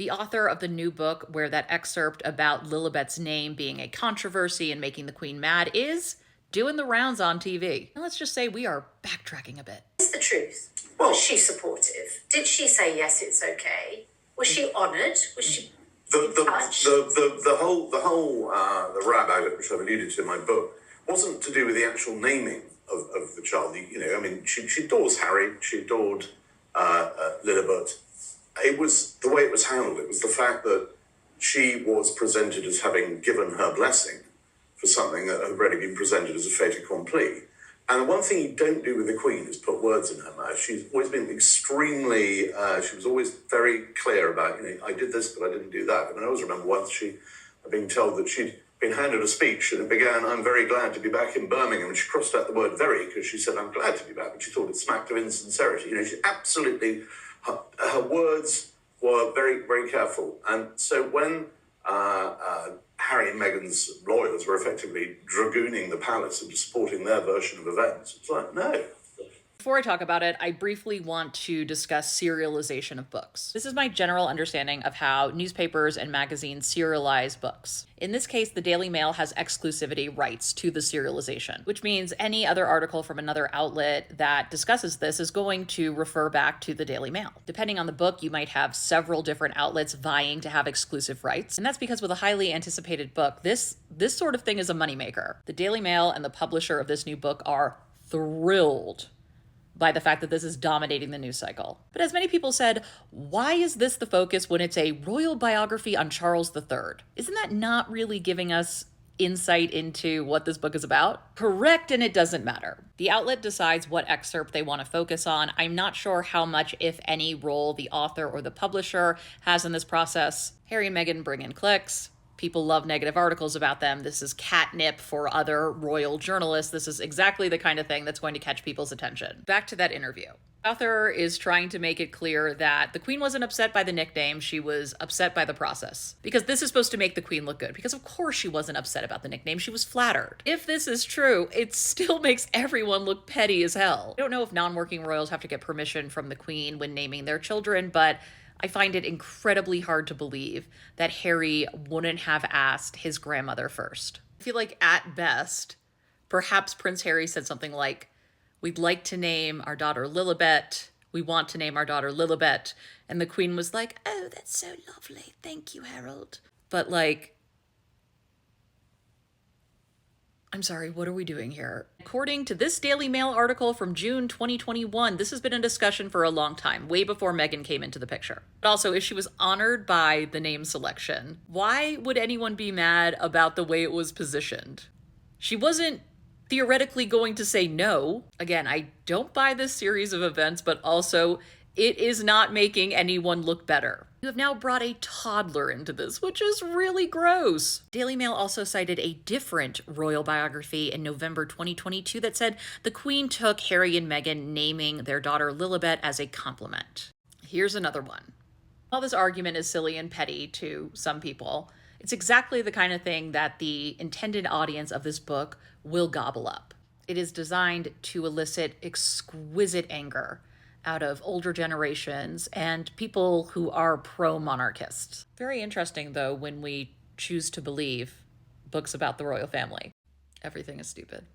The author of the new book, where that excerpt about Lilibet's name being a controversy and making the Queen mad, is doing the rounds on TV. And let's just say we are backtracking a bit. What's the truth? Was she supportive? Did she say, yes, it's okay? Was she honoured? Was she touched? The rabbi, which I've alluded to in my book, wasn't to do with the actual naming of the child. She adores Harry, she adored Lilibet. It was the way it was handled. It was the fact that she was presented as having given her blessing for something that had already been presented as a fait accompli. And the one thing you don't do with the Queen is put words in her mouth. She's always been extremely, she was always very clear about, I did this, but I didn't do that. And I always remember once she had been told that she'd been handed a speech and it began, I'm very glad to be back in Birmingham. And she crossed out the word very because she said, I'm glad to be back. But she thought it smacked of insincerity. She absolutely, her words were very, very careful. And so when Harry and Meghan's lawyers were effectively dragooning the palace and supporting their version of events, it's like, no. Before I talk about it, I briefly want to discuss serialization of books. This is my general understanding of how newspapers and magazines serialize books. In this case, the Daily Mail has exclusivity rights to the serialization, which means any other article from another outlet that discusses this is going to refer back to the Daily Mail. Depending on the book, you might have several different outlets vying to have exclusive rights. And that's because with a highly anticipated book, this sort of thing is a moneymaker. The Daily Mail and the publisher of this new book are thrilled by the fact that this is dominating the news cycle. But as many people said, why is this the focus when it's a royal biography on Charles III? Isn't that not really giving us insight into what this book is about? Correct, and it doesn't matter. The outlet decides what excerpt they want to focus on. I'm not sure how much, if any, role the author or the publisher has in this process. Harry and Meghan bring in clicks. People love negative articles about them. This is catnip for other royal journalists. This is exactly the kind of thing that's going to catch people's attention. Back to that interview. The author is trying to make it clear that the Queen wasn't upset by the nickname. She was upset by the process. Because this is supposed to make the Queen look good. Because of course she wasn't upset about the nickname. She was flattered. If this is true, it still makes everyone look petty as hell. I don't know if non-working royals have to get permission from the Queen when naming their children, but I find it incredibly hard to believe that Harry wouldn't have asked his grandmother first. I feel like at best, perhaps Prince Harry said something like, we'd like to name our daughter Lilibet. We want to name our daughter Lilibet. And the Queen was like, oh, that's so lovely. Thank you, Harold. But I'm sorry, what are we doing here? According to this Daily Mail article from June 2021, this has been a discussion for a long time, way before Meghan came into the picture. But also, if she was honored by the name selection, why would anyone be mad about the way it was positioned? She wasn't theoretically going to say no. Again, I don't buy this series of events, but also it is not making anyone look better. You have now brought a toddler into this, which is really gross. Daily Mail also cited a different royal biography in November 2022 that said the Queen took Harry and Meghan naming their daughter Lilibet as a compliment. Here's another one. While this argument is silly and petty to some people, it's exactly the kind of thing that the intended audience of this book will gobble up. It is designed to elicit exquisite anger out of older generations and people who are pro-monarchists. Very interesting, though, when we choose to believe books about the royal family. Everything is stupid.